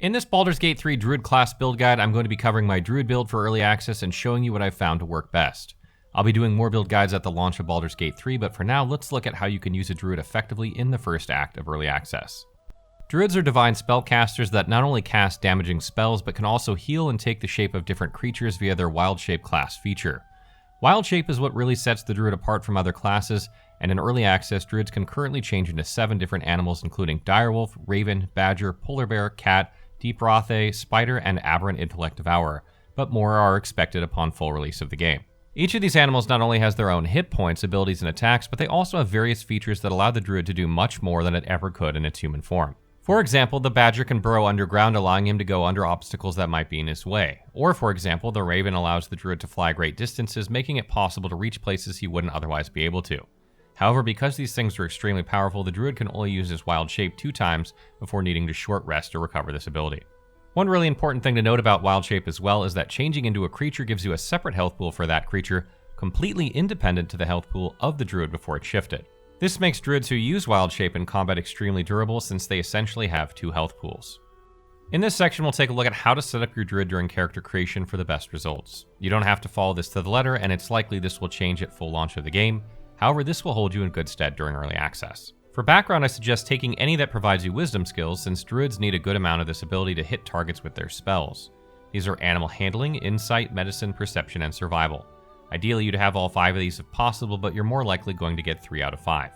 In this Baldur's Gate 3 Druid class build guide, I'm going to be covering my Druid build for early access and showing you what I've found to work best. I'll be doing more build guides at the launch of Baldur's Gate 3, but for now, let's look at how you can use a Druid effectively in the first act of early access. Druids are Divine Spellcasters that not only cast damaging spells, but can also heal and take the shape of different creatures via their Wild Shape class feature. Wild Shape is what really sets the Druid apart from other classes, and in early access, Druids can currently change into 7 different animals including Direwolf, Raven, Badger, Polar Bear, Cat, Deep Rothe, Spider, and Aberrant Intellect Devourer, but more are expected upon full release of the game. Each of these animals not only has their own hit points, abilities, and attacks, but they also have various features that allow the Druid to do much more than it ever could in its human form. For example, the Badger can burrow underground, allowing him to go under obstacles that might be in his way. Or, for example, the Raven allows the Druid to fly great distances, making it possible to reach places he wouldn't otherwise be able to. However, because these things are extremely powerful, the Druid can only use his Wild Shape 2 times before needing to short rest to recover this ability. One really important thing to note about Wild Shape as well is that changing into a creature gives you a separate health pool for that creature, completely independent to the health pool of the Druid before it's shifted. This makes Druids who use Wild Shape in combat extremely durable since they essentially have 2 health pools. In this section, we'll take a look at how to set up your Druid during character creation for the best results. You don't have to follow this to the letter, and it's likely this will change at full launch of the game. However, this will hold you in good stead during early access. For background, I suggest taking any that provides you wisdom skills, since Druids need a good amount of this ability to hit targets with their spells. These are Animal Handling, Insight, Medicine, Perception, and Survival. Ideally, you'd have all 5 of these if possible, but you're more likely going to get 3 out of 5.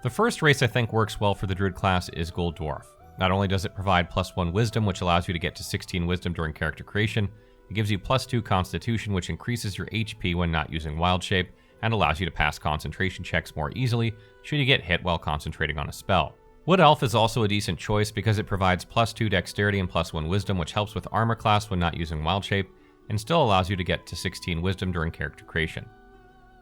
The first race I think works well for the Druid class is Gold Dwarf. Not only does it provide +1 Wisdom, which allows you to get to 16 Wisdom during character creation, it gives you +2 Constitution, which increases your HP when not using Wild Shape, and allows you to pass concentration checks more easily should you get hit while concentrating on a spell. Wood Elf is also a decent choice because it provides +2 Dexterity and +1 Wisdom, which helps with Armor class when not using Wild Shape, and still allows you to get to 16 Wisdom during character creation.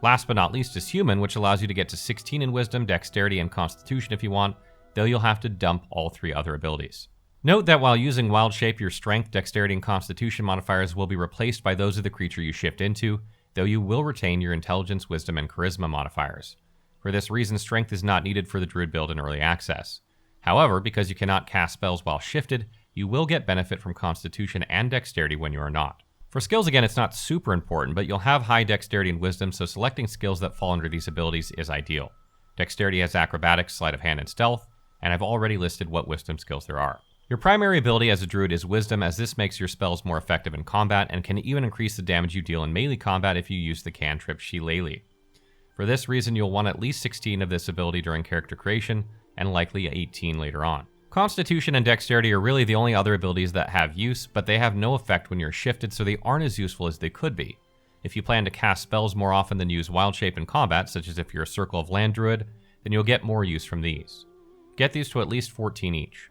Last but not least is Human, which allows you to get to 16 in Wisdom, Dexterity, and Constitution if you want, though you'll have to dump all 3 other abilities. Note that while using Wild Shape, your Strength, Dexterity, and Constitution modifiers will be replaced by those of the creature you shift into, though you will retain your Intelligence, Wisdom, and Charisma modifiers. For this reason, Strength is not needed for the Druid build in early access. However, because you cannot cast spells while shifted, you will get benefit from Constitution and Dexterity when you are not. For skills, again, it's not super important, but you'll have high Dexterity and Wisdom, so selecting skills that fall under these abilities is ideal. Dexterity has Acrobatics, Sleight of Hand, and Stealth, and I've already listed what Wisdom skills there are. Your primary ability as a Druid is Wisdom, as this makes your spells more effective in combat and can even increase the damage you deal in melee combat if you use the cantrip Shillelagh. For this reason, you'll want at least 16 of this ability during character creation, and likely 18 later on. Constitution and Dexterity are really the only other abilities that have use, but they have no effect when you're shifted, so they aren't as useful as they could be. If you plan to cast spells more often than use Wild Shape in combat, such as if you're a Circle of Land Druid, then you'll get more use from these. Get these to at least 14 each.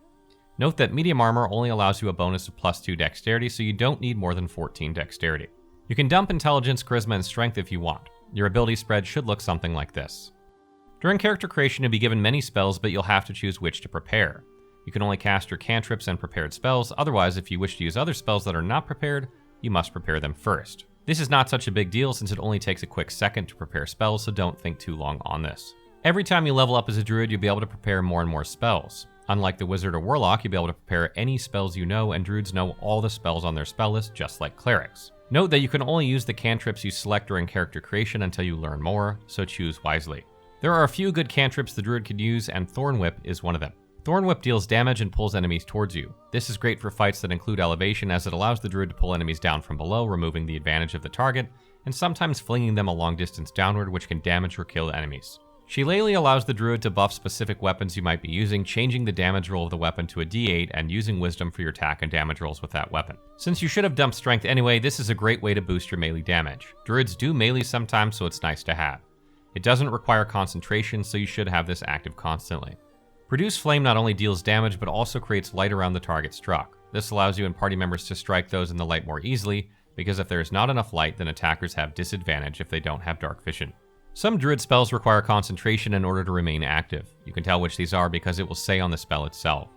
Note that Medium Armor only allows you a bonus of +2 Dexterity, so you don't need more than 14 Dexterity. You can dump Intelligence, Charisma, and Strength if you want. Your ability spread should look something like this. During character creation, you'll be given many spells, but you'll have to choose which to prepare. You can only cast your cantrips and prepared spells, otherwise if you wish to use other spells that are not prepared, you must prepare them first. This is not such a big deal since it only takes a quick second to prepare spells, so don't think too long on this. Every time you level up as a Druid, you'll be able to prepare more and more spells. Unlike the Wizard or Warlock, you'll be able to prepare any spells you know, and Druids know all the spells on their spell list, just like Clerics. Note that you can only use the cantrips you select during character creation until you learn more, so choose wisely. There are a few good cantrips the Druid could use, and Thorn Whip is one of them. Thorn Whip deals damage and pulls enemies towards you. This is great for fights that include elevation, as it allows the Druid to pull enemies down from below, removing the advantage of the target, and sometimes flinging them a long distance downward, which can damage or kill enemies. Shillelagh allows the Druid to buff specific weapons you might be using, changing the damage roll of the weapon to a D8 and using Wisdom for your attack and damage rolls with that weapon. Since you should have dumped Strength anyway, this is a great way to boost your melee damage. Druids do melee sometimes, so it's nice to have. It doesn't require concentration, so you should have this active constantly. Produce Flame not only deals damage, but also creates light around the target struck. This allows you and party members to strike those in the light more easily, because if there is not enough light, then attackers have disadvantage if they don't have dark vision. Some Druid spells require concentration in order to remain active. You can tell which these are because it will say on the spell itself.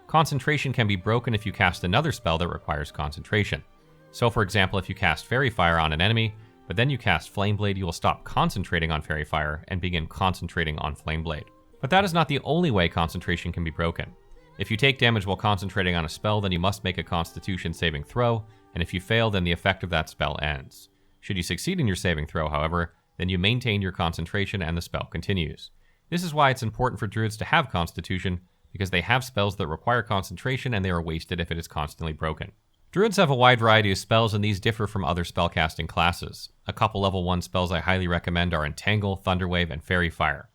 Concentration can be broken if you cast another spell that requires concentration. So for example, if you cast Fairy Fire on an enemy, but then you cast Flame Blade, you will stop concentrating on Fairy Fire and begin concentrating on Flame Blade. But that is not the only way concentration can be broken. If you take damage while concentrating on a spell, then you must make a Constitution saving throw, and if you fail, then the effect of that spell ends. Should you succeed in your saving throw, however, then you maintain your concentration and the spell continues. This is why it's important for druids to have Constitution, because they have spells that require concentration and they are wasted if it is constantly broken. Druids have a wide variety of spells, and these differ from other spellcasting classes. A couple level 1 spells I highly recommend are Entangle, Thunderwave, and Fairy Fire.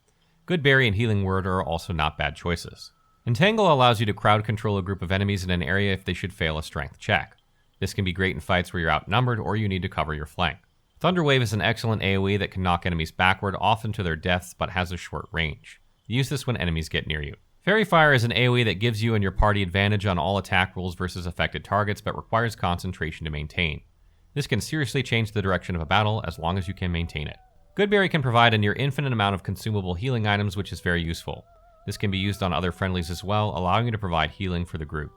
Good Berry and Healing Word are also not bad choices. Entangle allows you to crowd control a group of enemies in an area if they should fail a strength check. This can be great in fights where you're outnumbered or you need to cover your flank. Thunderwave is an excellent AoE that can knock enemies backward, often to their deaths, but has a short range. Use this when enemies get near you. Fairy Fire is an AoE that gives you and your party advantage on all attack rolls versus affected targets, but requires concentration to maintain. This can seriously change the direction of a battle as long as you can maintain it. Goodberry can provide a near infinite amount of consumable healing items, which is very useful. This can be used on other friendlies as well, allowing you to provide healing for the group.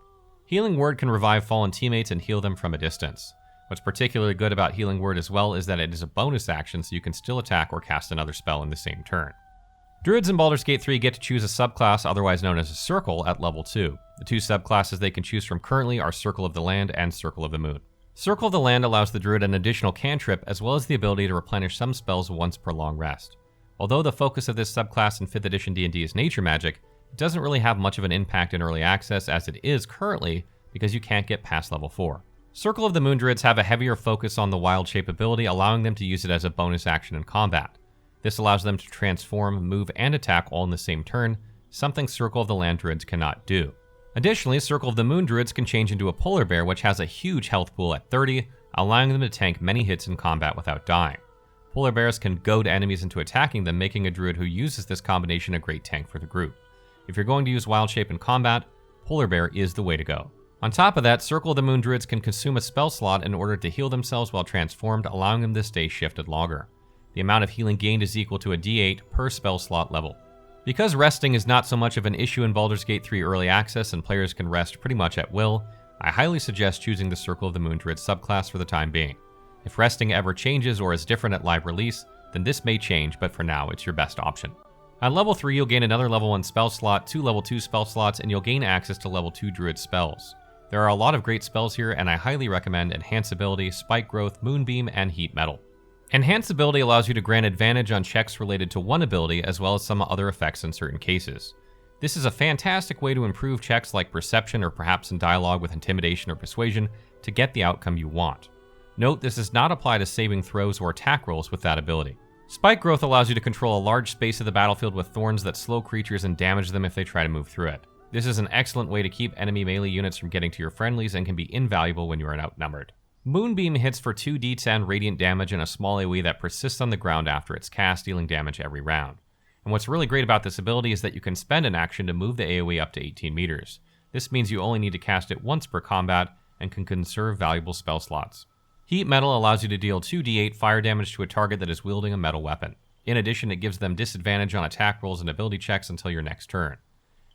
Healing Word can revive fallen teammates and heal them from a distance. What's particularly good about Healing Word as well is that it is a bonus action, so you can still attack or cast another spell in the same turn. Druids in Baldur's Gate 3 get to choose a subclass, otherwise known as a Circle, at level 2. The two subclasses they can choose from currently are Circle of the Land and Circle of the Moon. Circle of the Land allows the druid an additional cantrip, as well as the ability to replenish some spells once per long rest. Although the focus of this subclass in 5th edition D&D is nature magic, it doesn't really have much of an impact in early access as it is currently, because you can't get past level 4. Circle of the Moon druids have a heavier focus on the Wild Shape ability, allowing them to use it as a bonus action in combat. This allows them to transform, move, and attack all in the same turn, something Circle of the Land druids cannot do. Additionally, Circle of the Moon druids can change into a Polar Bear, which has a huge health pool at 30, allowing them to tank many hits in combat without dying. Polar Bears can goad enemies into attacking them, making a druid who uses this combination a great tank for the group. If you're going to use Wild Shape in combat, Polar Bear is the way to go. On top of that, Circle of the Moon druids can consume a spell slot in order to heal themselves while transformed, allowing them to stay shifted longer. The amount of healing gained is equal to a d8 per spell slot level. Because resting is not so much of an issue in Baldur's Gate 3 Early Access and players can rest pretty much at will, I highly suggest choosing the Circle of the Moon druid subclass for the time being. If resting ever changes or is different at live release, then this may change, but for now it's your best option. At level 3 you'll gain another level 1 spell slot, 2 level 2 spell slots, and you'll gain access to level 2 druid spells. There are a lot of great spells here, and I highly recommend Enhance Ability, Spike Growth, Moonbeam, and Heat Metal. Enhance Ability allows you to grant advantage on checks related to one ability as well as some other effects in certain cases. This is a fantastic way to improve checks like Perception or perhaps in dialogue with Intimidation or Persuasion to get the outcome you want. Note, this does not apply to saving throws or attack rolls with that ability. Spike Growth allows you to control a large space of the battlefield with thorns that slow creatures and damage them if they try to move through it. This is an excellent way to keep enemy melee units from getting to your friendlies and can be invaluable when you are outnumbered. Moonbeam hits for 2d10 radiant damage and a small AoE that persists on the ground after it's cast, dealing damage every round. And what's really great about this ability is that you can spend an action to move the AoE up to 18 meters. This means you only need to cast it once per combat and can conserve valuable spell slots. Heat Metal allows you to deal 2d8 fire damage to a target that is wielding a metal weapon. In addition, it gives them disadvantage on attack rolls and ability checks until your next turn.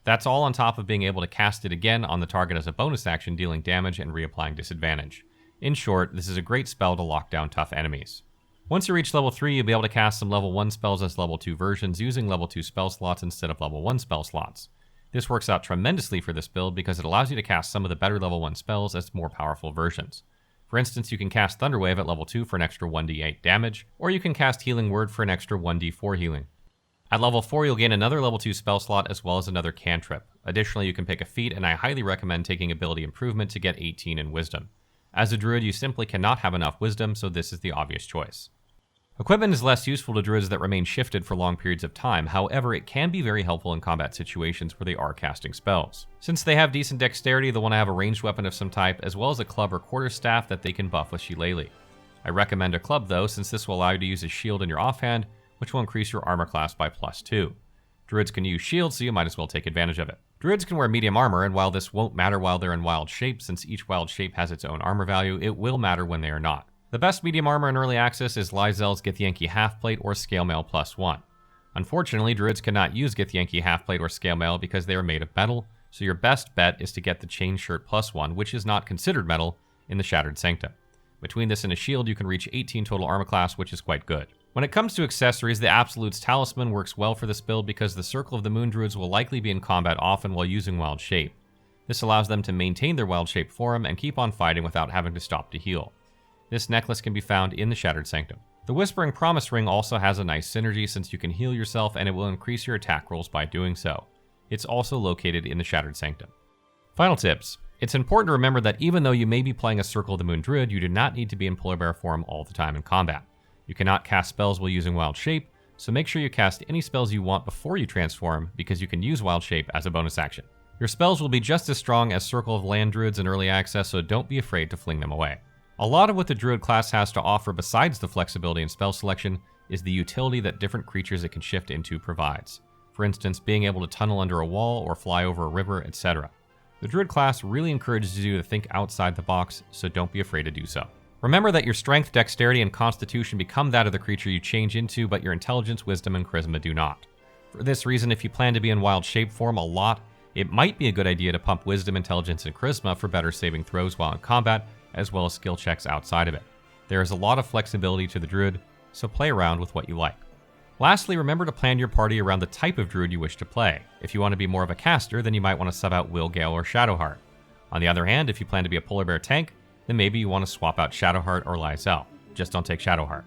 That's all on top of being able to cast it again on the target as a bonus action, dealing damage and reapplying disadvantage. In short, this is a great spell to lock down tough enemies. Once you reach level 3, you'll be able to cast some level 1 spells as level 2 versions using level 2 spell slots instead of level 1 spell slots. This works out tremendously for this build because it allows you to cast some of the better level 1 spells as more powerful versions. For instance, you can cast Thunderwave at level 2 for an extra 1d8 damage, or you can cast Healing Word for an extra 1d4 healing. At level 4, you'll gain another level 2 spell slot as well as another cantrip. Additionally, you can pick a feat, and I highly recommend taking Ability Improvement to get 18 in Wisdom. As a druid, you simply cannot have enough wisdom, so this is the obvious choice. Equipment is less useful to druids that remain shifted for long periods of time, however, it can be very helpful in combat situations where they are casting spells. Since they have decent dexterity, they'll want to have a ranged weapon of some type, as well as a club or quarterstaff that they can buff with Shillelagh. I recommend a club though, since this will allow you to use a shield in your offhand, which will increase your armor class by +2. Druids can use shields, so you might as well take advantage of it. Druids can wear medium armor, and while this won't matter while they're in wild shape, since each wild shape has its own armor value, it will matter when they are not. The best medium armor in early access is Lyzel's Githyanki Halfplate or Scalemail +1. Unfortunately, druids cannot use Githyanki Halfplate or Scalemail because they are made of metal, so your best bet is to get the Chain Shirt +1, which is not considered metal, in the Shattered Sanctum. Between this and a shield, you can reach 18 total armor class, which is quite good. When it comes to accessories, the Absolute's Talisman works well for this build because the Circle of the Moon Druids will likely be in combat often while using Wild Shape. This allows them to maintain their Wild Shape form and keep on fighting without having to stop to heal. This necklace can be found in the Shattered Sanctum. The Whispering Promise Ring also has a nice synergy since you can heal yourself and it will increase your attack rolls by doing so. It's also located in the Shattered Sanctum. Final tips. It's important to remember that even though you may be playing a Circle of the Moon Druid, you do not need to be in Polar Bear form all the time in combat. You cannot cast spells while using Wild Shape, so make sure you cast any spells you want before you transform because you can use Wild Shape as a bonus action. Your spells will be just as strong as Circle of Land Druids in Early Access, so don't be afraid to fling them away. A lot of what the Druid class has to offer besides the flexibility and spell selection is the utility that different creatures it can shift into provides. For instance, being able to tunnel under a wall or fly over a river, etc. The Druid class really encourages you to think outside the box, so don't be afraid to do so. Remember that your strength, dexterity, and constitution become that of the creature you change into, but your intelligence, wisdom, and charisma do not. For this reason, if you plan to be in Wild Shape form a lot, it might be a good idea to pump wisdom, intelligence, and charisma for better saving throws while in combat, as well as skill checks outside of it. There is a lot of flexibility to the Druid, so play around with what you like. Lastly, remember to plan your party around the type of Druid you wish to play. If you want to be more of a caster, then you might want to sub out Willgale or Shadowheart. On the other hand, if you plan to be a Polar Bear tank, then maybe you want to swap out Shadowheart or Lysel. Just don't take Shadowheart.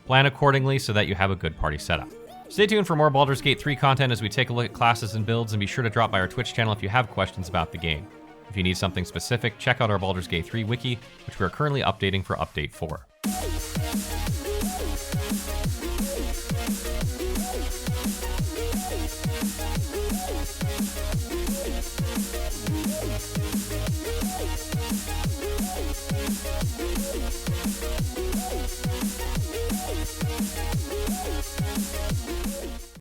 Plan accordingly so that you have a good party setup. Stay tuned for more Baldur's Gate 3 content as we take a look at classes and builds, and be sure to drop by our Twitch channel if you have questions about the game. If you need something specific, check out our Baldur's Gate 3 wiki, which we are currently updating for Update 4.